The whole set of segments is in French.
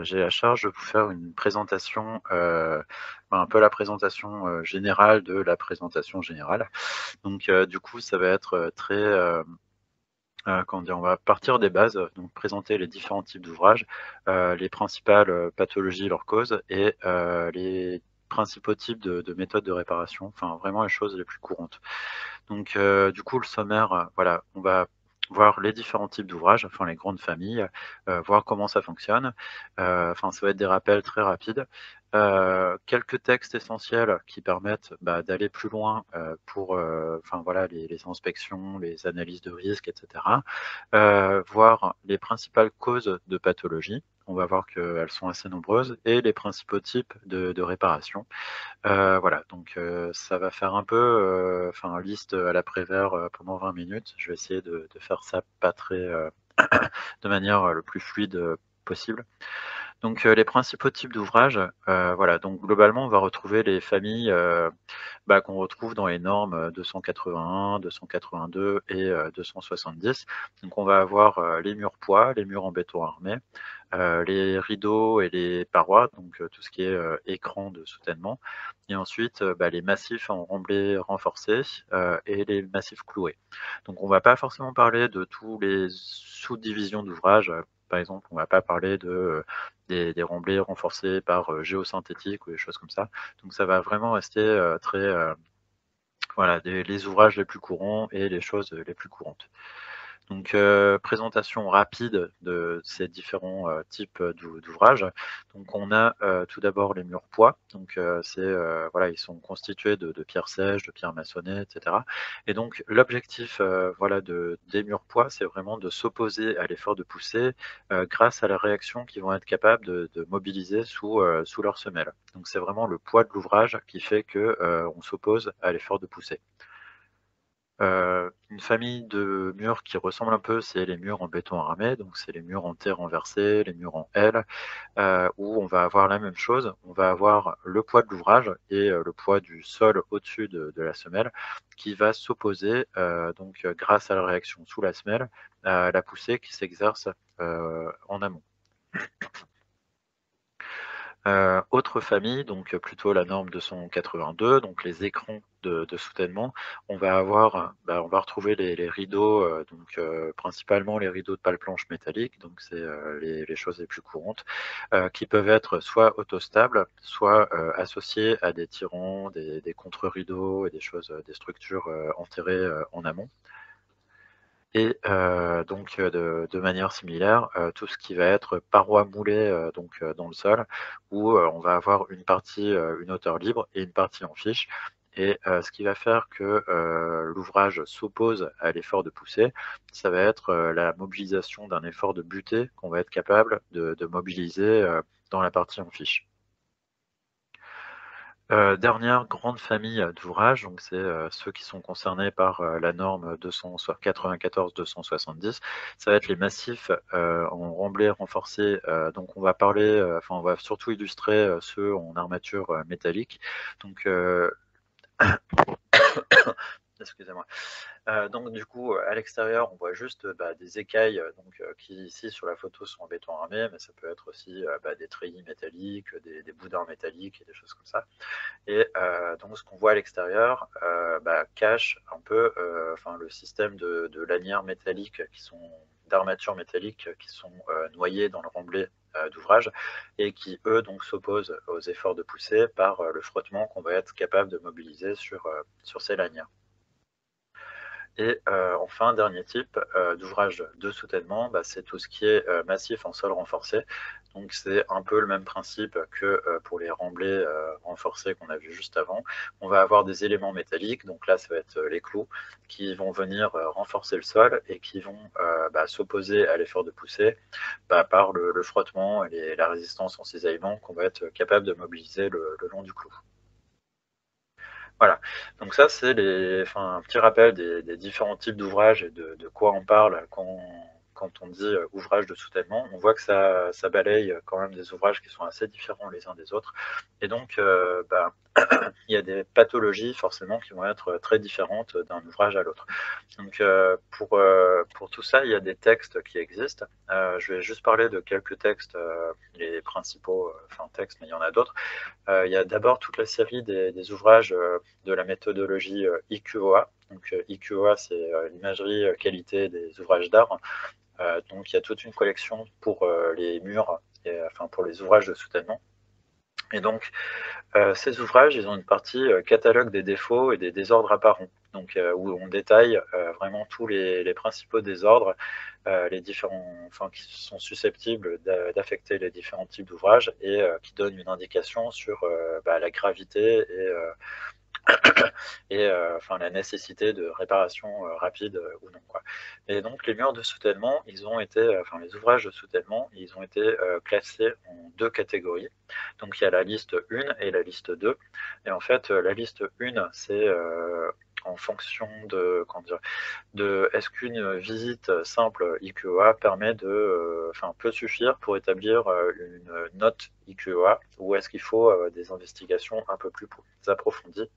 j'ai la charge de vous faire une présentation, un peu la présentation générale de la présentation générale. Donc du coup, ça va être très, comment dire? On va partir des bases, donc présenter les différents types d'ouvrages, les principales pathologies, leurs causes et les principaux types de méthodes de réparation, enfin vraiment les choses les plus courantes. Donc du coup, le sommaire, voilà, on va voir les différents types d'ouvrages, enfin les grandes familles, voir comment ça fonctionne. Enfin, ça va être des rappels très rapides. Quelques textes essentiels qui permettent, d'aller plus loin, pour, enfin voilà, les inspections, les analyses de risques et cetera. Voir les principales causes de pathologie. On va voir qu'elles sont assez nombreuses et les principaux types de réparation. Voilà, donc ça va faire un peu, enfin liste à la Prévert, pendant 20 minutes. Je vais essayer de faire ça pas très, de manière, le plus fluide, possible. Donc les principaux types d'ouvrages, voilà, donc globalement, on va retrouver les familles, qu'on retrouve dans les normes, 281, 282 et 270. Donc on va avoir, les murs poids, les murs en béton armé, les rideaux et les parois, donc tout ce qui est, écran de soutènement et ensuite, les massifs en remblai renforcé, et les massifs cloués. Donc on va pas forcément parler de tous les sous-divisions d'ouvrages, par exemple, on va pas parler de, des remblais renforcés par, géosynthétique ou des choses comme ça. Donc ça va vraiment rester, très, voilà, les ouvrages les plus courants et les choses les plus courantes. Donc, présentation rapide de ces différents types d'ouvrages. Donc, on a tout d'abord les murs poids. Donc, c'est voilà, ils sont constitués de pierres sèches, de pierres maçonnées, etc. Et donc, l'objectif voilà, des murs poids, c'est vraiment de s'opposer à l'effort de poussée grâce à la réaction qu'ils vont être capables de mobiliser sous leur semelle. Donc, c'est vraiment le poids de l'ouvrage qui fait que on s'oppose à l'effort de poussée. Une famille de murs qui ressemble un peu, c'est les murs en béton armé, donc c'est les murs en T renversés, les murs en L, où on va avoir la même chose. On va avoir le poids de l'ouvrage et le poids du sol au-dessus de la semelle qui va s'opposer, donc grâce à la réaction sous la semelle, à la poussée qui s'exerce en amont. Autre famille, donc plutôt la norme 282, donc les écrans de soutènement. On va avoir, on va retrouver les rideaux, donc principalement les rideaux de pale planche métallique, donc c'est les choses les plus courantes, qui peuvent être soit autostables, soit associés à des tirants, des contre-rideaux et des choses, des structures enterrées en amont. Et donc de manière similaire, tout ce qui va être parois moulées, donc dans le sol où on va avoir une partie, une hauteur libre et une partie en fiche et ce qui va faire que l'ouvrage s'oppose à l'effort de poussée, ça va être, la mobilisation d'un effort de butée qu'on va être capable de mobiliser, dans la partie en fiche. Dernière grande famille d'ouvrages, donc c'est, ceux qui sont concernés par, la norme 294-270. Ça va être les massifs, en remblai renforcé, donc on va parler, enfin on va surtout illustrer, ceux en armature, métallique. Donc, excusez-moi. Donc du coup, à l'extérieur, on voit juste, des écailles, donc qui ici sur la photo sont en béton armé, mais ça peut être aussi, des treillis métalliques, des boudins métalliques et des choses comme ça. Et donc ce qu'on voit à l'extérieur cache un peu enfin, le système de lanières métalliques qui sont d'armatures métalliques qui sont noyées dans le remblai d'ouvrage et qui eux donc s'opposent aux efforts de poussée par le frottement qu'on va être capable de mobiliser sur ces lanières. Et enfin, dernier type d'ouvrage de soutènement, c'est tout ce qui est massif en sol renforcé. Donc c'est un peu le même principe que pour les remblais renforcés qu'on a vu juste avant. On va avoir des éléments métalliques, donc là ça va être les clous, qui vont venir renforcer le sol et qui vont s'opposer à l'effort de poussée par le frottement et la résistance en cisaillement qu'on va être capable de mobiliser le long du clou. Voilà, donc ça c'est enfin, un petit rappel des différents types d'ouvrages et de quoi on parle quand quand on dit ouvrage de soutènement, on voit que ça balaye quand même des ouvrages qui sont assez différents les uns des autres. Et donc, il y a des pathologies forcément qui vont être très différentes d'un ouvrage à l'autre. Donc, pour tout ça, il y a des textes qui existent. Je vais juste parler de quelques textes, les principaux textes, mais il y en a d'autres. Il y a d'abord toute la série des ouvrages de la méthodologie IQOA. Donc, IQOA, c'est l'imagerie qualité des ouvrages d'art. Donc, il y a toute une collection pour les murs, pour les ouvrages de soutènement. Et donc, ces ouvrages, ils ont une partie catalogue des défauts et des désordres apparents, donc où on détaille vraiment tous les principaux désordres, les différents, qui sont susceptibles d'affecter les différents types d'ouvrages et qui donnent une indication sur la gravité et la nécessité de réparation rapide ou non, quoi. Et donc les murs de soutènement, ils ont été, les ouvrages de soutènement, ils ont été classés en 2 catégories. Donc il y a la liste 1 et la liste 2. Et en fait, la liste 1, c'est en fonction de, est-ce qu'une visite simple IQOA permet peut suffire pour établir une note IQOA, ou est-ce qu'il faut des investigations un peu plus approfondies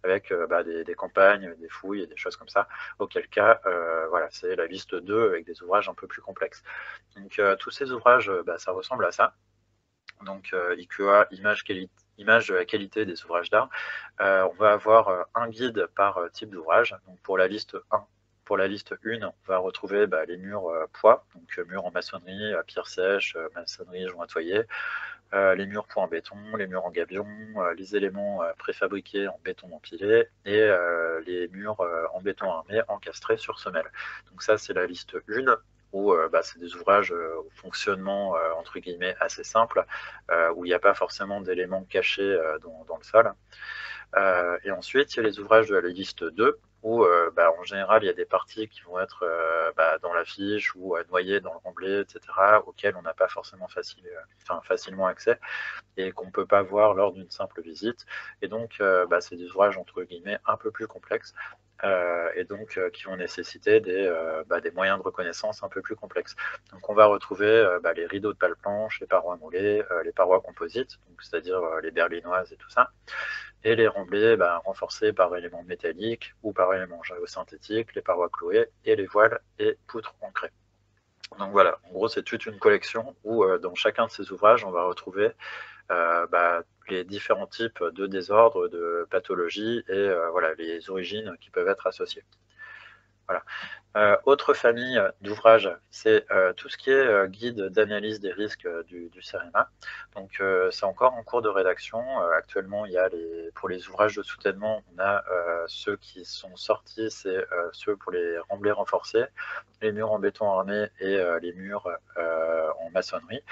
avec des campagnes, des fouilles et des choses comme ça, auquel cas, c'est la liste 2 avec des ouvrages un peu plus complexes. Donc tous ces ouvrages, ça ressemble à ça. Donc IQOA, image de la qualité des ouvrages d'art. On va avoir un guide par type d'ouvrage. Donc pour la liste 1, pour la liste 1, on va retrouver les murs poids, donc murs en maçonnerie, pierre sèche, maçonnerie jointoyée, les murs poids en béton, les murs en gabion, les éléments préfabriqués en béton empilé et les murs en béton armé encastrés sur semelle. Donc ça, c'est la liste 1, où c'est des ouvrages au fonctionnement entre guillemets assez simple, où il n'y a pas forcément d'éléments cachés dans le sol. Et ensuite, il y a les ouvrages de la liste 2, où en général, il y a des parties qui vont être dans la fiche ou noyées dans le remblai, etc., auxquelles on n'a pas forcément facilement accès et qu'on ne peut pas voir lors d'une simple visite. Et donc, c'est des ouvrages, entre guillemets, un peu plus complexes, et donc qui vont nécessiter des moyens de reconnaissance un peu plus complexes. Donc on va retrouver les rideaux de pale-planche, les parois moulées, les parois composites, c'est-à-dire les berlinoises et tout ça, et les remblais renforcés par éléments métalliques ou par éléments géosynthétiques, les parois clouées et les voiles et poutres ancrées. Donc voilà, en gros c'est toute une collection où dans chacun de ces ouvrages on va retrouver les différents types de désordres, de pathologies et les origines qui peuvent être associées. Voilà. Autre famille d'ouvrages, c'est tout ce qui est guide d'analyse des risques du CEREMA. Donc c'est encore en cours de rédaction. Actuellement, il y a pour les ouvrages de soutènement, on a ceux qui sont sortis, c'est ceux pour les remblais renforcés, les murs en béton armé et les murs en maçonnerie.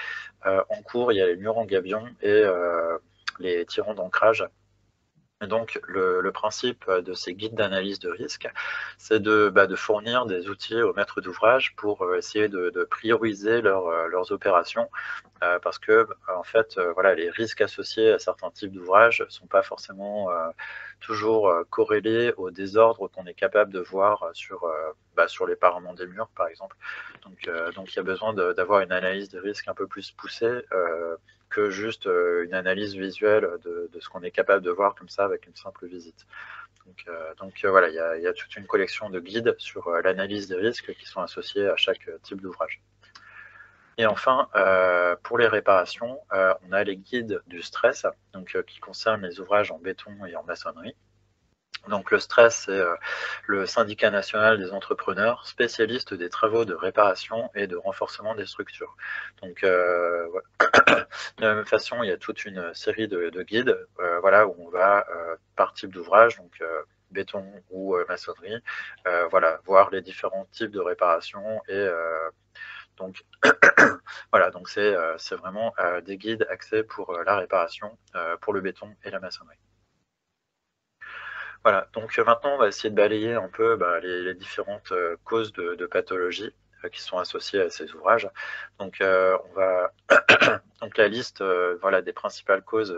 En cours, il y a les murs en gabion et les tirants d'ancrage. Et donc, le principe de ces guides d'analyse de risque, c'est de fournir des outils aux maîtres d'ouvrage pour essayer de prioriser leurs opérations, parce que, en fait, les risques associés à certains types d'ouvrages ne sont pas forcément toujours corrélés aux désordres qu'on est capable de voir sur les paraments des murs, par exemple. Donc, il y a besoin d'avoir une analyse de risque un peu plus poussée, que juste une analyse visuelle de ce qu'on est capable de voir comme ça avec une simple visite. Donc voilà, il y a toute une collection de guides sur l'analyse des risques qui sont associés à chaque type d'ouvrage. Et enfin, pour les réparations, on a les guides du stress, donc qui concernent les ouvrages en béton et en maçonnerie. Donc le stress, c'est le syndicat national des entrepreneurs, spécialiste des travaux de réparation et de renforcement des structures. Donc de la même façon, il y a toute une série de guides où on va par type d'ouvrage, donc béton ou maçonnerie, voir les différents types de réparation et donc donc c'est vraiment des guides axés pour la réparation, pour le béton et la maçonnerie. Voilà, donc maintenant on va essayer de balayer un peu les différentes causes de pathologie qui sont associées à ces ouvrages. Donc donc la liste voilà, des principales causes,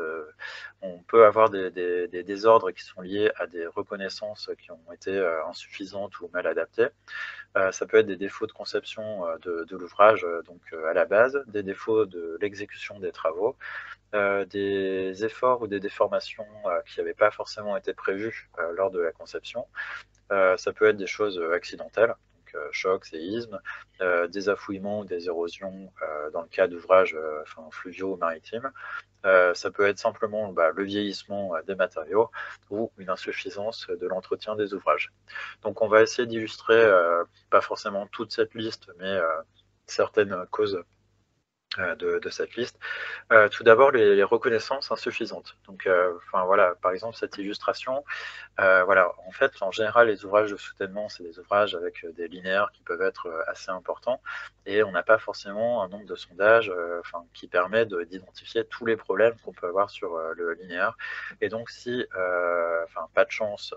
on peut avoir des désordres qui sont liés à des reconnaissances qui ont été insuffisantes ou mal adaptées. Ça peut être des défauts de conception de l'ouvrage donc à la base, des défauts de l'exécution des travaux, des efforts ou des déformations qui n'avaient pas forcément été prévues lors de la conception. Ça peut être des choses accidentelles, donc chocs, séismes, des affouillements ou des érosions dans le cas d'ouvrages fluviaux ou maritimes. Ça peut être simplement le vieillissement des matériaux ou une insuffisance de l'entretien des ouvrages. Donc on va essayer d'illustrer, pas forcément toute cette liste, mais certaines causes de cette liste. Tout d'abord, les reconnaissances insuffisantes. Donc, voilà, par exemple, cette illustration, voilà, en fait, en général, les ouvrages de soutènement, c'est des ouvrages avec des linéaires qui peuvent être assez importants, et on n'a pas forcément un nombre de sondages qui permet d'identifier tous les problèmes qu'on peut avoir sur le linéaire. Et donc, si, pas de chance,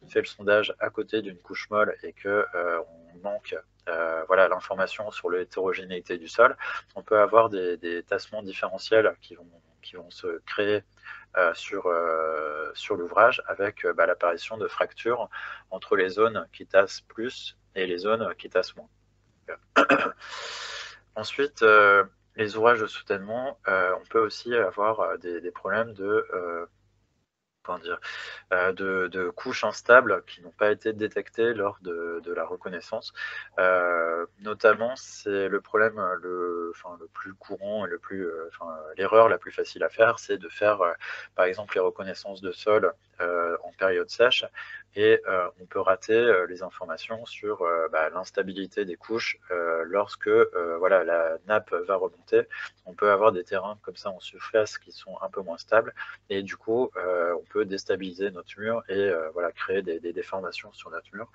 on fait le sondage à côté d'une couche molle et que on manque voilà, l'information sur l'hétérogénéité du sol, on peut avoir des tassements différentiels qui vont se créer sur l'ouvrage avec l'apparition de fractures entre les zones qui tassent plus et les zones qui tassent moins. Ensuite, les ouvrages de soutènement, on peut aussi avoir des problèmes de couches instables qui n'ont pas été détectées lors de la reconnaissance. Notamment, c'est le problème le plus courant et l'erreur la plus facile à faire, c'est de faire par exemple les reconnaissances de sol en période sèche, et on peut rater les informations sur l'instabilité des couches lorsque voilà, la nappe va remonter. On peut avoir des terrains comme ça en surface qui sont un peu moins stables, et du coup on peut déstabiliser notre mur et voilà, créer des déformations sur notre mur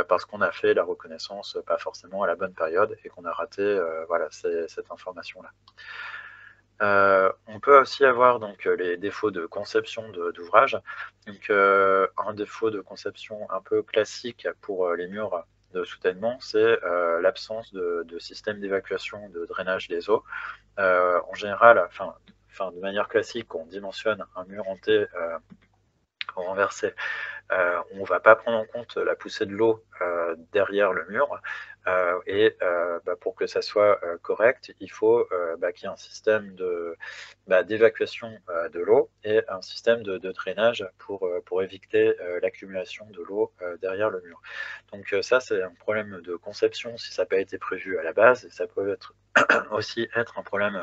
parce qu'on a fait la reconnaissance pas forcément à la bonne période et qu'on a raté voilà, cette information-là. On peut aussi avoir donc les défauts de conception d'ouvrage. Donc un défaut de conception un peu classique pour les murs de soutènement, c'est l'absence de système d'évacuation de drainage des eaux. En général, de manière classique, on dimensionne un mur hanté renversé, on ne va pas prendre en compte la poussée de l'eau derrière le mur, et pour que ça soit correct, il faut qu'il y ait un système d'évacuation de l'eau et un système de drainage pour éviter l'accumulation de l'eau derrière le mur. Donc ça, c'est un problème de conception si ça n'a pas été prévu à la base, et ça peut être aussi être un problème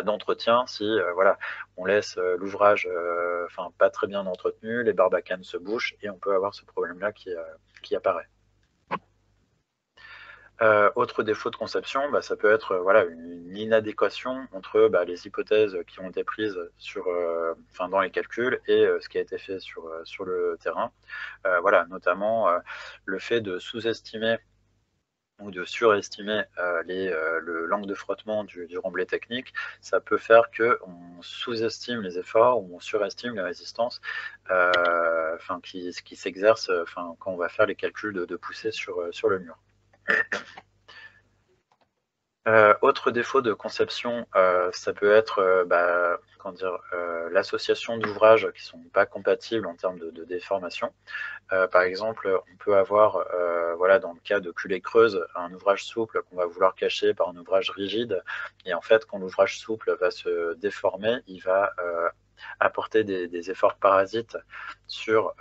d'entretien si voilà, on laisse l'ouvrage pas très bien entretenu, les barbacanes se bouchent et on peut avoir ce problème-là qui apparaît. Autre défaut de conception, ça peut être voilà, une inadéquation entre les hypothèses qui ont été prises dans les calculs et ce qui a été fait sur le terrain. Voilà, notamment le fait de sous-estimer ou de surestimer l'angle de frottement du remblai technique, ça peut faire qu'on sous-estime les efforts ou on surestime les résistances qui s'exercent quand on va faire les calculs de poussée sur le mur. Autre défaut de conception, ça peut être l'association d'ouvrages qui ne sont pas compatibles en termes de déformation. Par exemple, on peut avoir, voilà, dans le cas de culée creuse, un ouvrage souple qu'on va vouloir cacher par un ouvrage rigide. Et en fait, quand l'ouvrage souple va se déformer, il va apporter des efforts parasites sur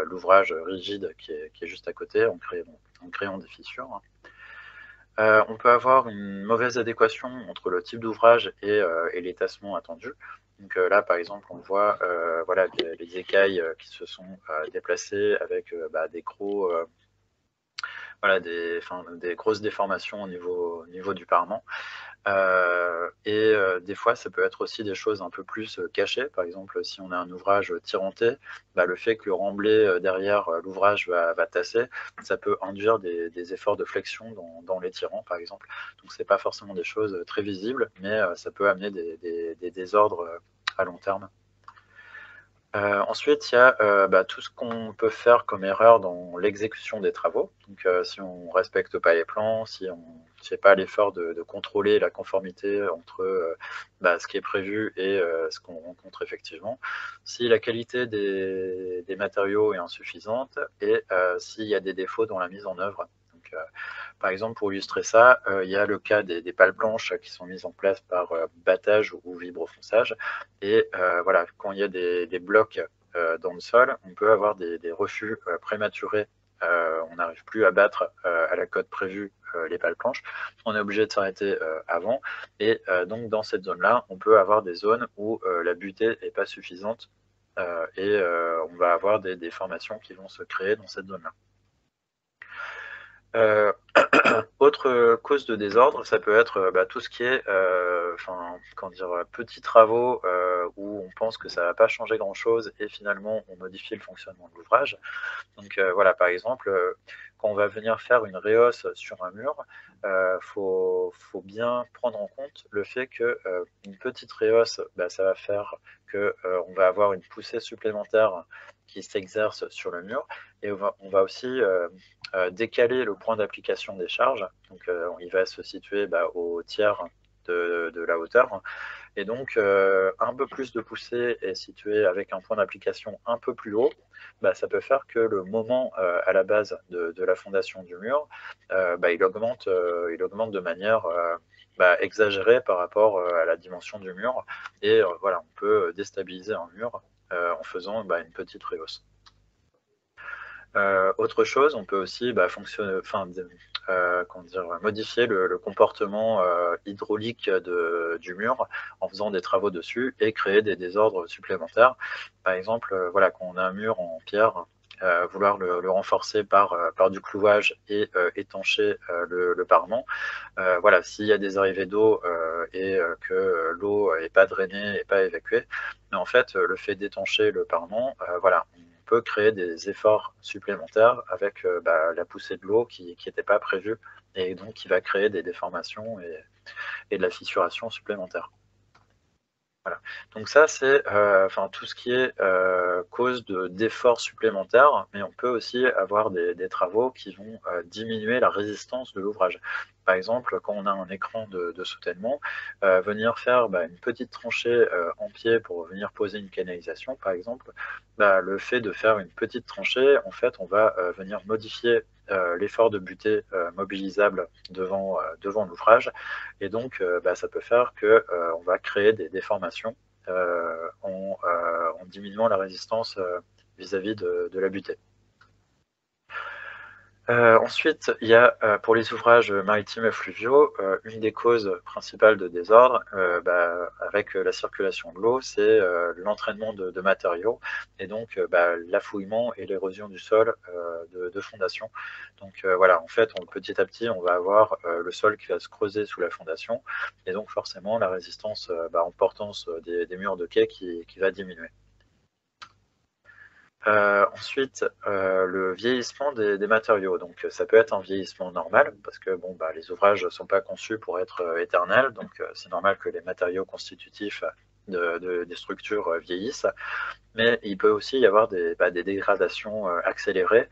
l'ouvrage rigide qui est juste à côté en créant des fissures. On peut avoir une mauvaise adéquation entre le type d'ouvrage et les tassements attendus. Donc là, par exemple, on voit voilà, les écailles qui se sont déplacées avec des gros, voilà, des grosses déformations au niveau du parement. Des fois, ça peut être aussi des choses un peu plus cachées. Par exemple, si on a un ouvrage tiranté, le fait que le remblai derrière l'ouvrage va tasser, ça peut induire des efforts de flexion dans les tirants, par exemple. Donc, c'est pas forcément des choses très visibles, mais ça peut amener des désordres à long terme. Ensuite, il y a tout ce qu'on peut faire comme erreur dans l'exécution des travaux. Donc, si on ne respecte pas les plans, si on ne fait pas l'effort de contrôler la conformité entre ce qui est prévu et ce qu'on rencontre effectivement, si la qualité des matériaux est insuffisante et s'il y a des défauts dans la mise en œuvre. Donc, par exemple, pour illustrer ça, il y a le cas des pales blanches qui sont mises en place par battage ou vibrofonçage. Et voilà, quand il y a des blocs dans le sol, on peut avoir des refus prématurés. On n'arrive plus à battre à la cote prévue les pales blanches. On est obligé de s'arrêter avant. Et donc, dans cette zone-là, on peut avoir des zones où la butée n'est pas suffisante et on va avoir des déformations qui vont se créer dans cette zone-là. Autre cause de désordre, ça peut être tout ce qui est petits travaux où on pense que ça ne va pas changer grand-chose et finalement on modifie le fonctionnement de l'ouvrage. Donc voilà, par exemple, quand on va venir faire une réhausse sur un mur, faut bien prendre en compte le fait qu'une petite réhausse, ça va faire qu'on va avoir une poussée supplémentaire qui s'exerce sur le mur et on va aussi décaler le point d'application des charges. Donc il va se situer au tiers de la hauteur. Et donc, un peu plus de poussée est situé avec un point d'application un peu plus haut, ça peut faire que le moment à la base de la fondation du mur, il augmente de manière exagérée par rapport à la dimension du mur. Et voilà, on peut déstabiliser un mur en faisant une petite rehausse. Autre chose, on peut aussi modifier le comportement hydraulique du mur en faisant des travaux dessus et créer des désordres supplémentaires. Par exemple, voilà, quand on a un mur en pierre, vouloir le renforcer par du clouage et étancher le parement. Voilà, s'il y a des arrivées d'eau et que l'eau n'est pas drainée, n'est pas évacuée, mais en fait, le fait d'étancher le parement, voilà, on peut créer des efforts supplémentaires avec la poussée de l'eau qui n'était pas prévue et donc qui va créer des déformations et de la fissuration supplémentaire. Voilà. Donc ça, c'est tout ce qui est cause d'efforts supplémentaires, mais on peut aussi avoir des travaux qui vont diminuer la résistance de l'ouvrage. Par exemple, quand on a un écran de soutènement, venir faire une petite tranchée en pied pour venir poser une canalisation, par exemple, le fait de faire une petite tranchée, en fait, on va venir modifier l'effort de butée mobilisable devant l'ouvrage. Et donc, ça peut faire qu'on va créer des déformations en diminuant la résistance vis-à-vis de la butée. Ensuite, il y a pour les ouvrages maritimes et fluviaux, une des causes principales de désordre avec la circulation de l'eau, c'est l'entraînement de matériaux et donc l'affouillement et l'érosion du sol de fondation. Donc voilà, en fait, petit à petit, on va avoir le sol qui va se creuser sous la fondation et donc forcément la résistance en portance des murs de quai qui va diminuer. Ensuite, le vieillissement des matériaux. Donc, ça peut être un vieillissement normal, parce que les ouvrages ne sont pas conçus pour être éternels, donc c'est normal que les matériaux constitutifs des structures vieillissent. Mais il peut aussi y avoir des dégradations accélérées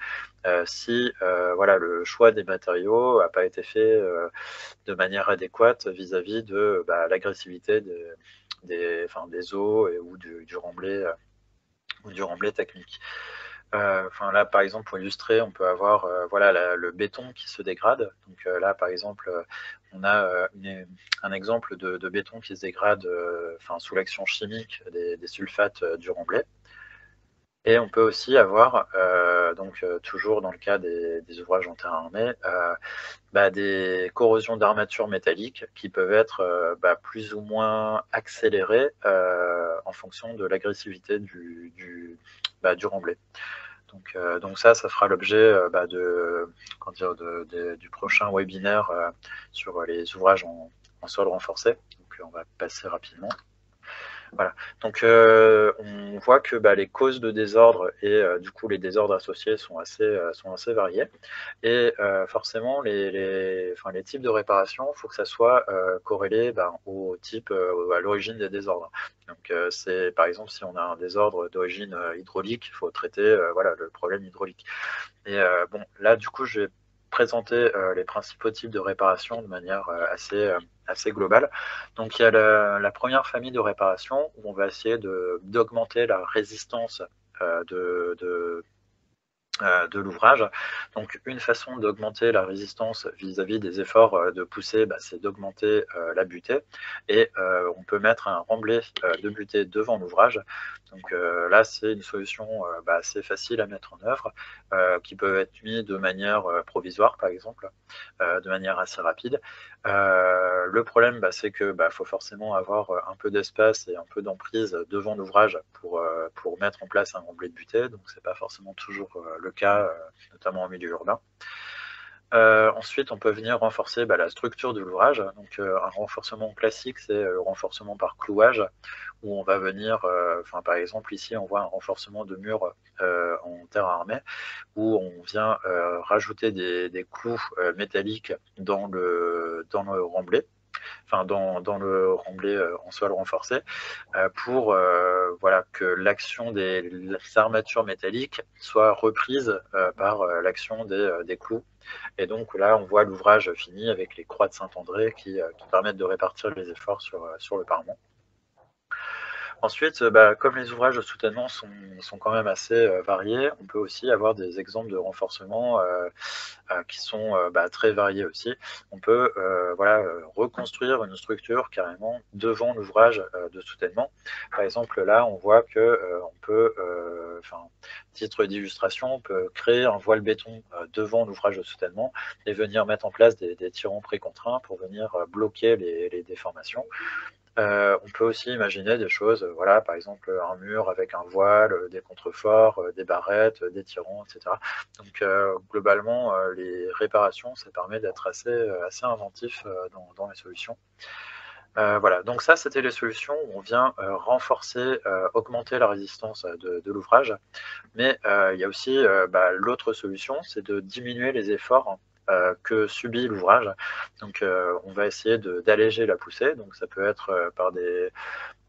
si le choix des matériaux n'a pas été fait de manière adéquate vis-à-vis de l'agressivité des eaux ou du remblai technique. Là, par exemple, pour illustrer, on peut avoir le béton qui se dégrade. Donc là, par exemple, on a un exemple de béton qui se dégrade sous l'action chimique des sulfates du remblai. Et on peut aussi avoir, toujours dans le cas des ouvrages en terre armée, des corrosions d'armature métallique qui peuvent être plus ou moins accélérées en fonction de l'agressivité du remblai. Donc ça fera l'objet du prochain webinaire sur les ouvrages en sol renforcé. Donc on va passer rapidement. Voilà. Donc, on voit que les causes de désordre et du coup les désordres associés sont assez variés. Et forcément, les types de réparation, il faut que ça soit corrélé au type, à l'origine des désordres. Donc, c'est par exemple si on a un désordre d'origine hydraulique, il faut traiter voilà, le problème hydraulique. Et bon, là, du coup, je vais présenter les principaux types de réparation de manière assez globale. Donc, il y a la première famille de réparation où on va essayer d'augmenter la résistance de l'ouvrage. Donc une façon d'augmenter la résistance vis-à-vis des efforts de poussée, c'est d'augmenter la butée. Et on peut mettre un remblai de butée devant l'ouvrage. Donc là, c'est une solution assez facile à mettre en œuvre, qui peut être mise de manière provisoire, par exemple, de manière assez rapide. Le problème, c'est que faut forcément avoir un peu d'espace et un peu d'emprise devant l'ouvrage pour mettre en place un remblai de butée, donc c'est pas forcément toujours le cas, notamment en milieu urbain. Ensuite, on peut venir renforcer la structure de l'ouvrage. Donc, un renforcement classique, c'est le renforcement par clouage, où on va venir, par exemple, ici, on voit un renforcement de mur en terre armée, où on vient rajouter des clous métalliques dans le remblai, dans le remblai en sol renforcé, pour voilà, que l'action des armatures métalliques soit reprise par l'action des clous. Et donc là, on voit l'ouvrage fini avec les croix de Saint-André qui permettent de répartir les efforts sur le parement. Ensuite, comme les ouvrages de soutènement sont quand même assez variés, on peut aussi avoir des exemples de renforcement qui sont très variés aussi. On peut voilà, reconstruire une structure carrément devant l'ouvrage de soutènement. Par exemple, là, on voit que on peut, titre d'illustration, on peut créer un voile béton devant l'ouvrage de soutènement et venir mettre en place des tirants précontraints pour venir bloquer les déformations. On peut aussi imaginer des choses, voilà, par exemple un mur avec un voile, des contreforts, des barrettes, des tirants, etc. Donc globalement, les réparations, ça permet d'être assez inventif dans les solutions. Voilà, donc ça, c'était les solutions où on vient renforcer, augmenter la résistance de l'ouvrage. Mais il y a aussi l'autre solution, c'est de diminuer les efforts que subit l'ouvrage. Donc on va essayer d'alléger la poussée. Donc ça peut être par des...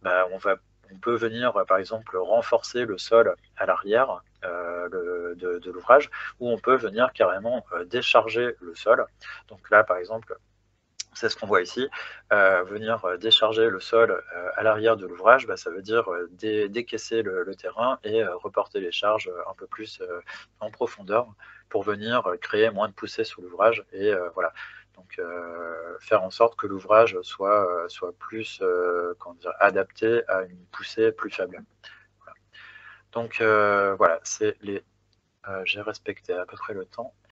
on peut venir par exemple renforcer le sol à l'arrière de l'ouvrage, ou on peut venir carrément décharger le sol. Donc là par exemple, c'est ce qu'on voit ici, venir décharger le sol à l'arrière de l'ouvrage, ça veut dire décaisser le terrain et reporter les charges un peu plus en profondeur pour venir créer moins de poussée sur l'ouvrage et voilà. Donc faire en sorte que l'ouvrage soit plus adapté à une poussée plus faible. Voilà. Donc voilà, j'ai respecté à peu près le temps.